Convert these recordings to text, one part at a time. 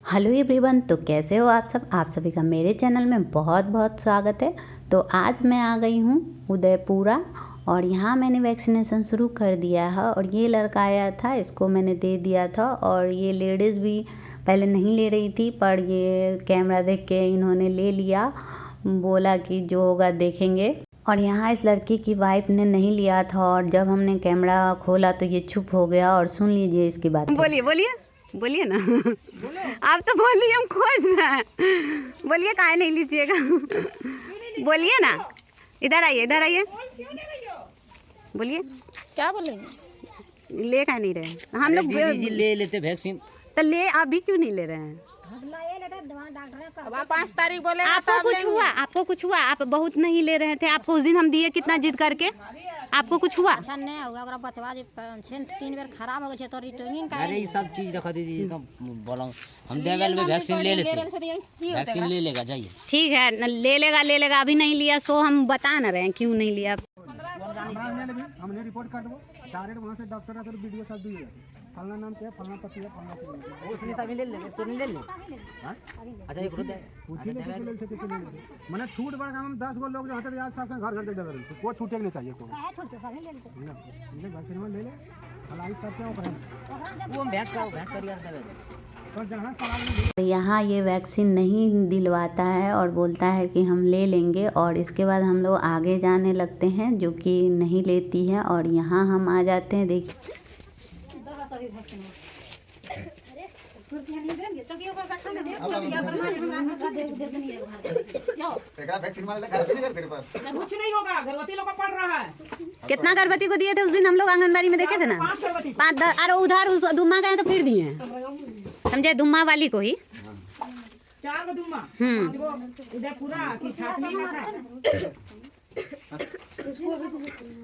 Hello everyone, तो कैसे हो आप सब। आप सभी का मेरे चैनल में बहुत बहुत स्वागत है। तो आज मैं आ गई हूँ उदयपुरा और यहाँ मैंने वैक्सीनेशन शुरू कर दिया है। और ये लड़का आया था, इसको मैंने दे दिया था। और ये लेडीज़ भी पहले नहीं ले रही थी, पर ये कैमरा देख के इन्होंने ले लिया, बोला कि जो होगा देखेंगे। और यहाँ इस लड़की की वाइफ ने नहीं लिया था, और जब हमने कैमरा खोला तो ये चुप हो गया। और सुन लीजिए इसकी बात। बोलिए बोलिए बोलिए ना। आप तो बोलिए, हम खोज रहे हैं। बोलिए काहे नहीं लीजिएगा। बोलिए ना, इधर आइए इधर आइए, बोलिए क्या बोलेंगे। ले काहे नहीं रहे हम लोग। ले लेते वैक्सीन तो ले, अभी क्यों नहीं ले रहे हैं। अब 5 तारीख बोले आपको कुछ हुआ? आपको कुछ हुआ? आप बहुत नहीं ले रहे थे, आपको उस दिन हम दिए कितना जिद करके। आपको कुछ हुआ? अच्छा नहीं होगा, अगर बचवा जे 3 बेर खराब हो गए तो रिटर्निंग का। अरे ये सब चीज रखा दीजिए बोला हम देवल में वैक्सीन ले लेते। वैक्सीन ले लेगा, जाइए। ठीक है, ले लेगा। अभी नहीं लिया सो हम बता न रहे हैं क्यों नहीं लिया। हमने रिपोर्ट कर दो डायरेक्ट वहाँ से डॉक्टर आकर वीडियो सब दिए फलना नाम क्या फलना पति है फलना वो उसने सब ले ले, तो नहीं ले ले। हां अच्छा एक रुपए मैंने छूट बढ़ गया। हम 10 गो लोग जो हटे आज सबके घर घर दे देवे, कोई छूटे नहीं चाहिए। कोई है छोटे सभी ले लेते ले वैक्सीन ले ले फलाई करते हो पर वो भेंट कर यार देवे। तो जहां सवाल यहाँ ये वैक्सीन नहीं दिलवाता है और बोलता है कि हम ले लेंगे। और इसके बाद हम लोग आगे जाने लगते हैं, जो कि नहीं लेती है। और यहाँ हम आ जाते हैं। देखिए कुछ नहीं होगा, गर्भवती लोग को पड़ रहा है। कितना गर्भवती को दिए थे उस दिन हम लोग आंगनबाड़ी में, देखे थे ना। 5 10। अरे उधर उस दुम्मा गए तो फिर दिए हैं, समझे, दुम्मा वाली को ही 4 गो दुम्मा। उदयपुरा की छापनी में था।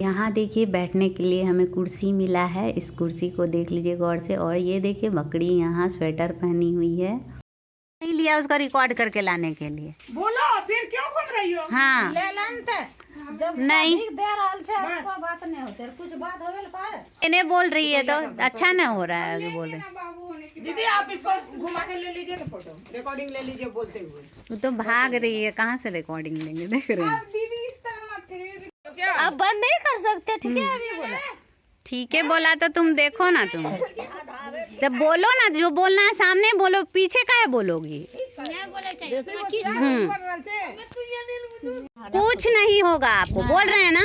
यहाँ देखिए बैठने के लिए हमें कुर्सी मिला है। इस कुर्सी को देख लीजिए गौर से। और ये देखिए बकरी यहाँ स्वेटर पहनी हुई है। नहीं लिया उसका रिकॉर्ड करके लाने के लिए। बोलो फिर क्यों बोल रही हो। हाँ ले लानते जब नहीं दे रहल छे कोई बात नहीं होते, कुछ बात होवेल पर इन्हें बोल रही है तो अच्छा न हो रहा है। आगे बोल रहे दीदी आप इसको घुमा के ले लीजिए ना, फोटो रिकॉर्डिंग ले लीजिए बोलते हुए। वो तो भाग रही है, कहाँ से रिकॉर्डिंग लेंगे। देख रहे हैं, दीदी इस तरह मत करिए। क्या अब बंद नहीं कर सकते, ठीक है। अभी बोला ठीक है बोला तो तुम देखो ना, तुम जब बोलो ना, जो बोलना है सामने बोलो, पीछे काहे बोलोगी। कुछ नहीं होगा आपको, बोल रहे हैं ना,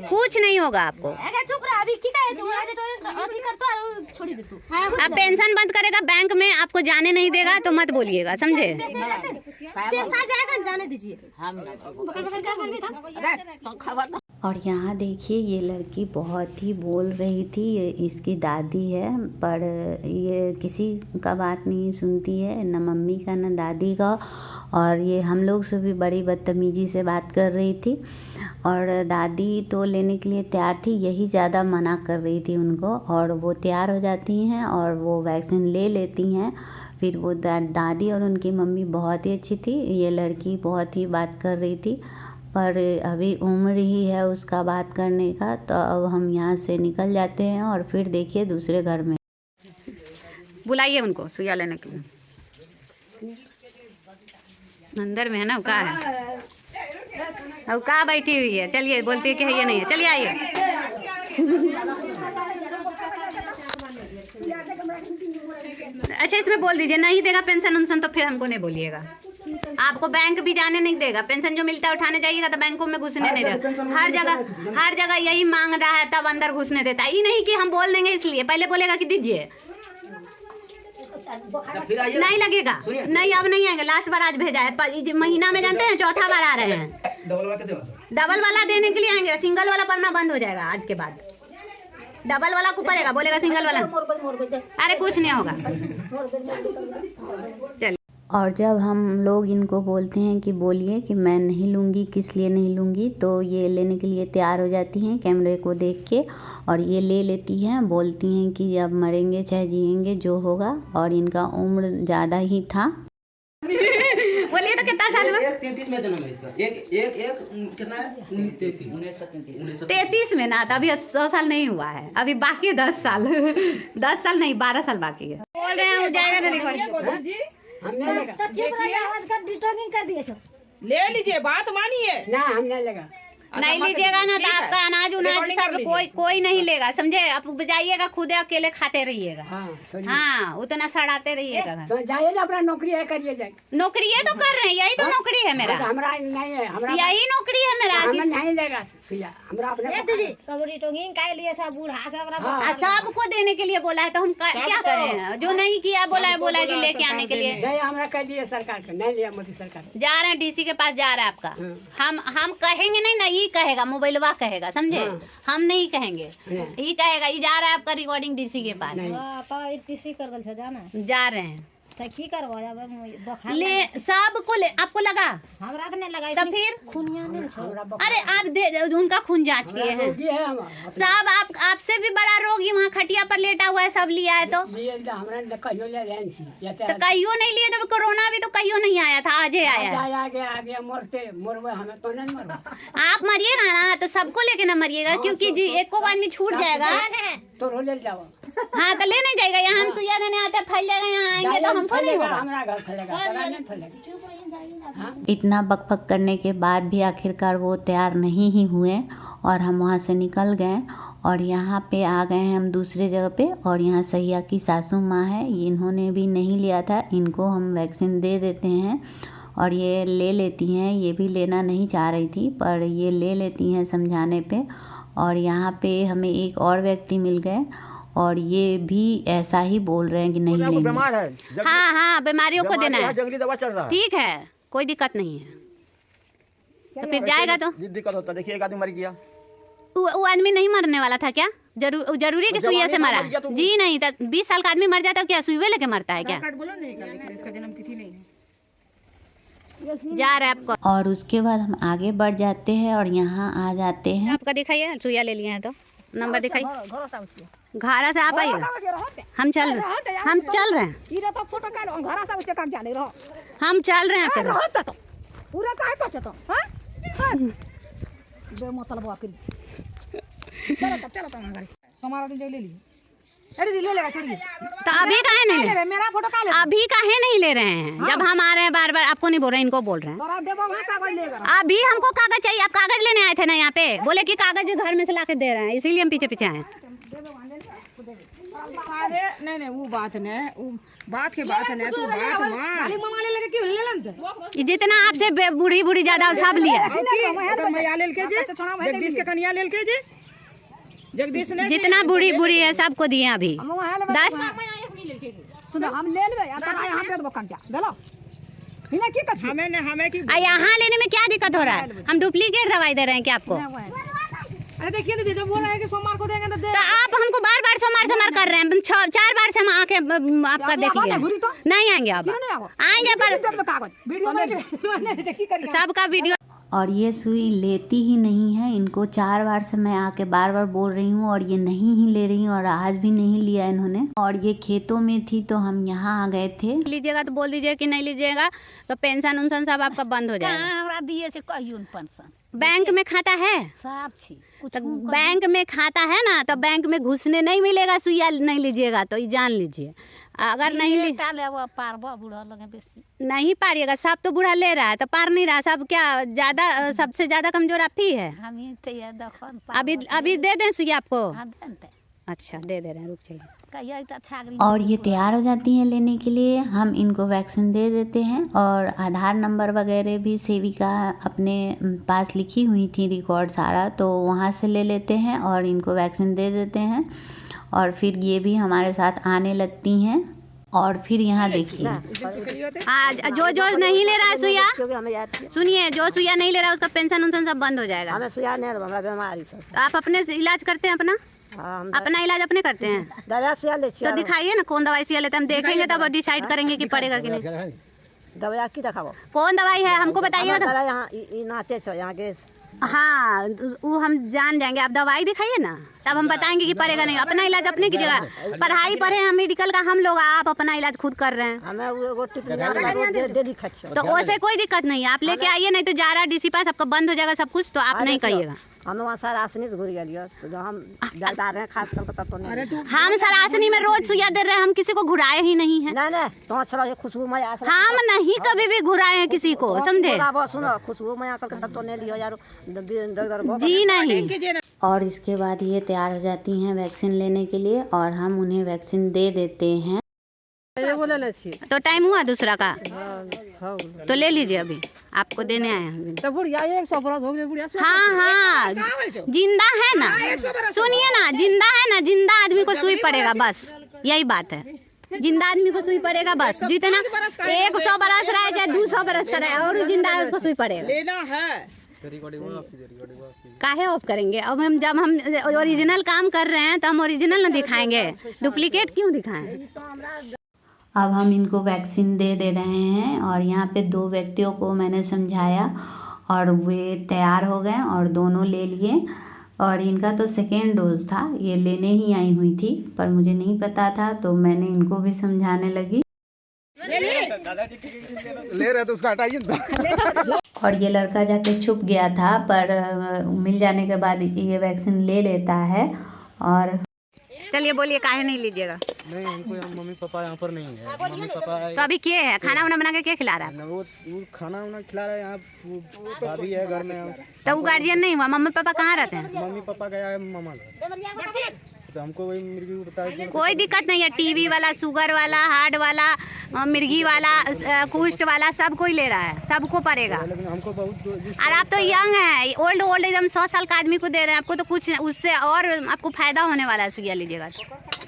कुछ नहीं होगा आपको। चुप रहा अभी की का अथी कर तो छोड़ी दे तू। अब पेंशन बंद करेगा बैंक में, आपको जाने नहीं देगा तो मत बोलिएगा, समझे। पैसा जाएगा जाने दीजिए। और यहाँ देखिए ये लड़की बहुत ही बोल रही थी, ये इसकी दादी है, पर ये किसी का बात नहीं सुनती है, न मम्मी का न दादी का। और ये हम लोग से भी बड़ी बदतमीजी से बात कर रही थी। और दादी तो लेने के लिए तैयार थी, यही ज़्यादा मना कर रही थी उनको। और वो तैयार हो जाती हैं और वो वैक्सीन ले लेती हैं। फिर वो दादी और उनकी मम्मी बहुत ही अच्छी थी। ये लड़की बहुत ही बात कर रही थी, पर अभी उम्र ही है उसका बात करने का। तो अब हम यहाँ से निकल जाते हैं और फिर देखिए दूसरे घर में बुलाइए उनको सुइया लेने के लिए। अंदर में है ना, का है अब का बैठी हुई है। चलिए, बोलती है कि है ये नहीं है, चलिए आइए। अच्छा इसमें बोल दीजिए नहीं देगा पेंशन उनसन तो फिर हमको नहीं बोलिएगा। आपको बैंक भी जाने नहीं देगा, पेंशन जो मिलता है उठाने जाइएगा तो बैंकों में घुसने नहीं देगा। हर जगह यही मांग रहा है, तब अंदर घुसने देता है। ये नहीं कि हम बोल देंगे इसलिए, पहले बोलेगा कि दीजिए, नहीं लगेगा। नहीं अब नहीं आएंगे, लास्ट बार आज भेजा है महीना में, जानते हैं 4था बार आ रहे हैं। डबल वाला देने के लिए आएंगे, सिंगल वाला पड़ना बंद हो जाएगा आज के बाद। डबल वाला को पड़ेगा, बोलेगा सिंगल वाला। अरे कुछ नहीं होगा। चलिए। और जब हम लोग इनको बोलते हैं कि बोलिए कि मैं नहीं लूँगी, किस लिए नहीं लूँगी, तो ये लेने के लिए तैयार हो जाती हैं कैमरे को देख के। और ये ले लेती हैं, बोलती हैं कि अब मरेंगे चाहे जिएंगे जो होगा। और इनका उम्र ज़्यादा ही था। वो बोलिए तो कितना साल हुआ? 33 में जन्म है इसका। एक कितना है? 33 में ना, तो अभी 100 साल नहीं हुआ है, अभी बाकी है 10 साल 10 साल नहीं 12 साल बाकी है। बोल रहे हैं हो जाएगा ना रिकॉर्ड। ले लीजिए, बात मानिए ना, हमने लगा नहीं लीजिएगा ना तो आपका अनाज उनाज सब कोई नहीं लेगा, समझे? आप जाइएगा खुद अकेले खाते रहिएगा। हाँ उतना सड़ाते रहिएगा। जाइए ना, अपना नौकरी है करिए, जाए नौकरी है तो कर रहे हैं, यही तो नौकरी है मेरा। हमारा नहीं है, हमारा यही नौकरी है मेरा। नहीं लेगा सुइया हमरा अपने सबको देने के लिए बोला है तो हम क्या करें? जो नहीं किया बोला है कि लेके आने के लिए। हमरा कह दिए सरकार का, नहीं लिया मोदी सरकार। जा रहे हैं डीसी के पास, जा रहा है आपका। हम कहेंगे नहीं ना, ये कहेगा, मोबाइलवा कहेगा, समझे? हम नहीं कहेंगे, ये कहेगा। ये जा रहा है आपका रिकॉर्डिंग डीसी के पास। जा रहे हैं ले सबको ले। आपको लगा? हमरा तो नहीं लगा। तो फिर अरे आप उनका खून जांच किए हैं सब। आपसे भी बड़ा रोगी वहाँ खटिया पर लेटा हुआ है, सब लिया है तो कहियो नहीं लिए। तो कोरोना भी तो कहियो नहीं आया था, आज ही आया है। आप मरिएगा ना तो सबको लेके ना मरिएगा, क्योंकि जी एक को आदमी छूट जाएगा तो ले जाओ। हाँ तो ले नहीं जाएगा। यहाँ हम सुइया देने आते फैल जाएगा, यहाँ आएंगे तो हम इतना बकबक करने के बाद भी आखिरकार वो तैयार नहीं ही हुए और हम वहाँ से निकल गए। और यहाँ पे आ गए हैं हम दूसरे जगह पे। और यहाँ सैया की सासू माँ है, इन्होंने भी नहीं लिया था, इनको हम वैक्सीन दे देते हैं और ये ले लेती हैं। ये भी लेना नहीं चाह रही थी पर ये ले लेती हैं समझाने पे। और यहाँ पे हमें एक और व्यक्ति मिल गए और ये भी ऐसा ही बोल रहे हैं कि नहीं लेंगे। बीमार है। हाँ बीमारियों को देना है, जंगली दवा चल रहा है। ठीक है, कोई दिक्कत नहीं है। तो फिर जाएगा तो दिक्कत होता। देखिए एक आदमी मर गया। वो आदमी नहीं मरने वाला था क्या? जरूरी कि सुइया से मरा? जी नहीं, 20 साल का आदमी मर जाता है क्या? सुइया लेके मरता है क्या? जा रहा है आपको। और उसके बाद हम आगे बढ़ जाते हैं और यहाँ आ जाते हैं। आपका दिखाइए, सुइया ले लिए हैं तो नंबर दिखाइए। घारा से आप आइएगा, हम चल रहे हैं। हम चल रहे हैं पूरा काहे पछतो हां बेमतलब आखिर चलो हमारा दिन ले ली। अरे ले लेगा, छोड़िए। तो अभी काहे नहीं ले रहे? मेरा फोटो का ले। अभी काहे नहीं ले रहे हैं? जब हम आ रहे हैं बार बार, आपको नहीं बोल रहे हैं, इनको बोल रहे हैं। अभी हमको कागज चाहिए। आप कागज लेने आए थे ना यहाँ पे, बोले कि कागज घर में से ला के दे रहे हैं, इसीलिए हम पीछे पीछे आए। नहीं वो बात नहीं, बात के बात नहीं, तू बात मान ले लगे क्यों ले लंत जितना आपसे बूढ़ी बूढ़ी ज्यादा सब लिया। मैया ले के जे जगदीश के कन्या ले के जे जगदीश ने जितना बूढ़ी बूढ़ी है सबको दिए अभी 10। सुनो हम ले लेबे आ तो यहां पे बकन जा देलो बिना की कछ हमें की यहाँ लेने में क्या दिक्कत हो रहा है? हम डुप्लीकेट दवाई दे रहे हैं क्या आपको? अरे देखिए दीदी जब बोल रहे हैं कि सोमवार को देंगे तो दे। तो आप हमको बार बार सोमवार कर रहे हैं। 4 बार से हम आके आपका देखिए नहीं आएंगे। आप आएंगे पर सबका वीडियो। और ये सुई लेती ही नहीं है। इनको 4 बार से मैं आके बार बार बोल रही हूँ और ये नहीं ही ले रही हूँ और आज भी नहीं लिया इन्होंने। और ये खेतों में थी तो हम यहाँ आ गए थे। लीजिएगा तो बोल दीजिए कि नहीं लीजिएगा तो पेंशन उनशन सब आपका बंद हो जाएगा। हमरा दिए से कहियो पेंशन बैंक में खाता है सब छी तो बैंक में खाता है ना, तो बैंक में घुसने नहीं मिलेगा। सुइया नहीं लीजिएगा तो ये जान लीजिए। अगर नहीं नहीं पारिएगा, सब तो बूढ़ा ले रहा है तो पार नहीं रहा। सब क्या ज्यादा सबसे ज्यादा कमजोर आप ही है। अभी दे दें सुइया आपको? अच्छा दे रहे हैं, रुक जाइए। और ये तैयार हो जाती हैं लेने के लिए। हम इनको वैक्सीन दे देते हैं और आधार नंबर वगैरह भी सेविका अपने पास लिखी हुई थी रिकॉर्ड सारा, तो वहाँ से ले लेते हैं और इनको वैक्सीन दे देते हैं। और फिर ये भी हमारे साथ आने लगती हैं। और फिर यहाँ देखिए जो नहीं ले रहा है सुइया, सुनिए, जो सुइया नहीं ले रहा है उसका पेंशन उनशन सब बंद हो जाएगा। आप अपने इलाज करते हैं अपना? अपना इलाज अपने करते हैं? तो दिखाइए ना कौन दवाई सुइया लेते हैं, हम देखेंगे तब डिसाइड करेंगे कि पड़ेगा कि नहीं। दवाई की दिखाओ, कौन दवाई है हमको बताइए। यहाँ नाचे यहाँ के हाँ वो हम जान जाएंगे। आप दवाई दिखाइए ना। तब हम बताएंगे कि पड़ेगा नहीं। अपना इलाज अपने की जगह, पढ़ाई पढ़े हम मेडिकल का हम लोग, आप अपना इलाज खुद कर रहे हैं, तो वैसे कोई दिक्कत नहीं है। आप लेके आइए, नहीं तो जा रहा डीसी पास आपका बंद हो जाएगा सब कुछ, तो आप नहीं कहिएगा। हम सरासनी से घुर गए तो जो हम जलदार हैं खास कर तो नहीं। हम सरासनी में रोज सुइया दे रहे हैं, हम किसी को घुराए ही नहीं है। नहीं तो अच्छा खुशबू में हम नहीं कभी भी घुराए हैं किसी को, समझे? सुनो खुशबू में आकर तब तो नहीं लियो यार जी नहीं। और इसके बाद ये तैयार हो जाती हैं वैक्सीन लेने के लिए, और हम उन्हें वैक्सीन दे देते हैं। तो टाइम हुआ दूसरा का, तो ले लीजिए, अभी आपको देने आए हैं। हाँ जिंदा है ना, सुनिए ना, जिंदा है ना, जिंदा आदमी को सुई पड़ेगा, बस यही बात है। जिंदा आदमी को सुई पड़ेगा बस, जितना 100 बरस रहा है चाहे 200 बरस का रहा है, और जिंदा है उसको सुई पड़ेगा। लेना है काहे ऑफ करेंगे? अब हम जब हम ओरिजिनल काम कर रहे हैं तो हम ओरिजिनल ना दिखाएंगे, डुप्लीकेट क्यों दिखाएं? अब हम इनको वैक्सीन दे रहे हैं, और यहाँ पे 2 व्यक्तियों को मैंने समझाया और वे तैयार हो गए और दोनों ले लिए। और इनका तो सेकेंड डोज था, ये लेने ही आई हुई थी, पर मुझे नहीं पता था, तो मैंने इनको भी समझाने लगी। ले रहे तो उसका हटाइए। और ये लड़का जाके छुप गया था, पर मिल जाने के बाद ये वैक्सीन ले लेता है। और चलिए बोलिए, काहे नहीं लीजिएगा? नहीं, हमको मम्मी पापा यहाँ पर नहीं है। मम्मी पापा तो अभी क्या है, खाना वाना बना के क्या खिला रहा है? वो खाना वाना खिला रहा है, यहाँ भाभी है घर में। तो वो गार्जियन नहीं हुआ? मम्मी पापा कहाँ रहते हैं? मम्मी पापा गया है मामा घर, तो हमको वही मिर्गी बताया। कोई दिक्कत नहीं है, टीबी वाला, शुगर वाला, हार्ट वाला, मिर्गी वाला, कुष्ठ वाला, सब कोई ले रहा है, सबको पड़ेगा। लेकिन हमको बहुत और आप तो यंग है, ओल्ड एकदम 100 साल का आदमी को दे रहे हैं, आपको तो कुछ उससे और आपको फायदा होने वाला है। सुइया लीजिएगा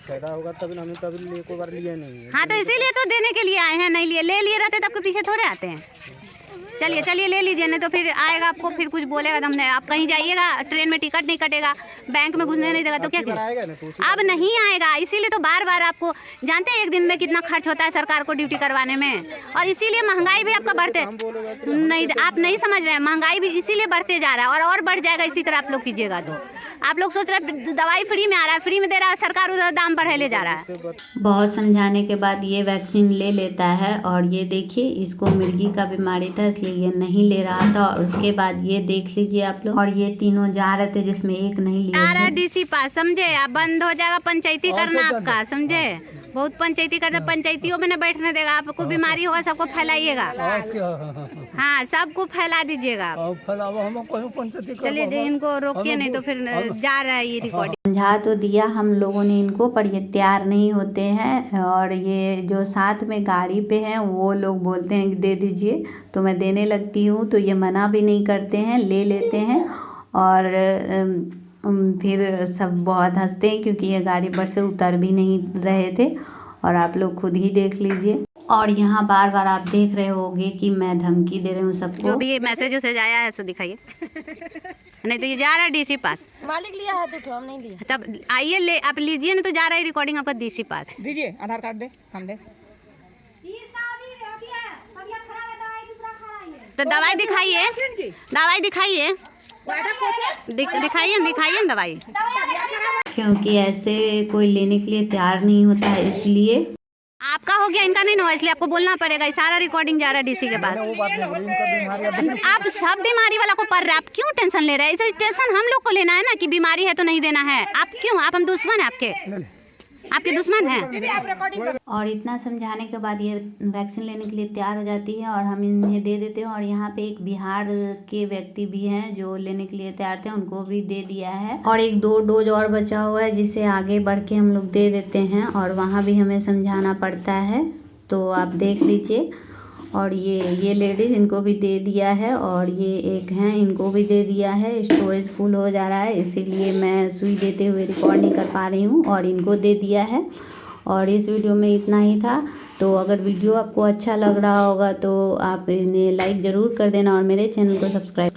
फायदा होगा, तभी हमें तभी एक बार लिया नहीं है। हाँ, तो इसीलिए तो देने के लिए आए हैं, नहीं लिए ले लिए रहते तब के पीछे थोड़े आते हैं। चलिए चलिए ले लीजिए, नहीं तो फिर आएगा आपको, फिर कुछ बोलेगा तो हमने, आप कहीं जाइएगा ट्रेन में टिकट नहीं कटेगा, बैंक में घुसने नहीं देगा, तो क्या करें? अब नहीं आएगा, इसीलिए तो बार बार आपको जानते हैं एक दिन में कितना खर्च होता है सरकार को ड्यूटी करवाने में, और इसीलिए महंगाई भी आपका बढ़ते नहीं, आप नहीं समझ रहे हैं, महंगाई भी इसीलिए बढ़ते जा रहा है, और बढ़ जाएगा इसी तरह आप लोग कीजिएगा। तो आप लोग सोच रहे हैं दवाई फ्री में आ रहा है, फ्री में दे रहा है सरकार, उधर दाम बढ़े ले जा रहा है। बहुत समझाने के बाद ये वैक्सीन ले लेता है, और ये देखिए इसको मिर्गी का बीमारी था इसलिए ये नहीं ले रहा था। और उसके बाद ये देख लीजिए आप लोग, और ये तीनों जा रहे थे जिसमें एक नहीं लिया। डीसी पास समझे, आप बंद हो जाएगा पंचायती करना आपका, समझे? बहुत पंचायती करना, पंचायतियों में न बैठने देगा, आपको बीमारी होगा सबको फैलाइएगा। हाँ, सबको फैला दीजिएगा। चलिए इनको रोकिए, नहीं तो फिर जा रहा है ये रिकॉर्डिंग। समझा तो दिया हम लोगों ने इनको, पर ये तैयार नहीं होते हैं, और ये जो साथ में गाड़ी पे हैं वो लोग बोलते हैं कि दे दीजिए, तो मैं देने लगती हूँ, तो ये मना भी नहीं करते हैं, ले लेते हैं। और फिर सब बहुत हंसते हैं क्योंकि ये गाड़ी पर से उतर भी नहीं रहे थे, और आप लोग खुद ही देख लीजिए। और यहाँ बार बार आप देख रहे होंगे कि मैं धमकी दे रही हूँ सबको, जो भी मैसेज उसे आया है सो दिखाइए। नहीं तो ये जा रहा है डीसी पास, मालिक लिया है तो हम नहीं लिया। तब आइए ले, आप लीजिए, नहीं तो जा रहा है रिकॉर्डिंग आपका डीसी पास। दीजिए आधार कार्ड दे, हम दे। तो दवाई दिखाइए, दवाई दिखाइए, दिखाइए ना दवाई, क्योंकि ऐसे कोई लेने के लिए तैयार नहीं होता है, इसलिए आपका हो गया, इनका नहीं हुआ, इसलिए आपको बोलना पड़ेगा। सारा रिकॉर्डिंग जा रहा है डीसी के पास। आप सब बीमारी वाला को पढ़ रहे हैं, आप क्यों टेंशन ले रहे हैं? टेंशन हम लोग को लेना है ना कि बीमारी है तो नहीं देना है। आप क्यों, आप हम दुश्मन है आपके दुश्मन हैं। और इतना समझाने के बाद ये वैक्सीन लेने के लिए तैयार हो जाती है, और हम इन्हें दे देते हैं। और यहाँ पे एक बिहार के व्यक्ति भी हैं जो लेने के लिए तैयार थे, उनको भी दे दिया है। और 1-2 डोज और बचा हुआ है जिसे आगे बढ़ के हम लोग दे देते हैं, और वहाँ भी हमें समझाना पड़ता है, तो आप देख लीजिए। और ये लेडीज़ इनको भी दे दिया है, और ये एक हैं इनको भी दे दिया है। स्टोरेज फुल हो जा रहा है, इसीलिए मैं सुई देते हुए रिकॉर्ड नहीं कर पा रही हूँ, और इनको दे दिया है। और इस वीडियो में इतना ही था। तो अगर वीडियो आपको अच्छा लग रहा होगा तो आप इन्हें लाइक ज़रूर कर देना, और मेरे चैनल को सब्सक्राइब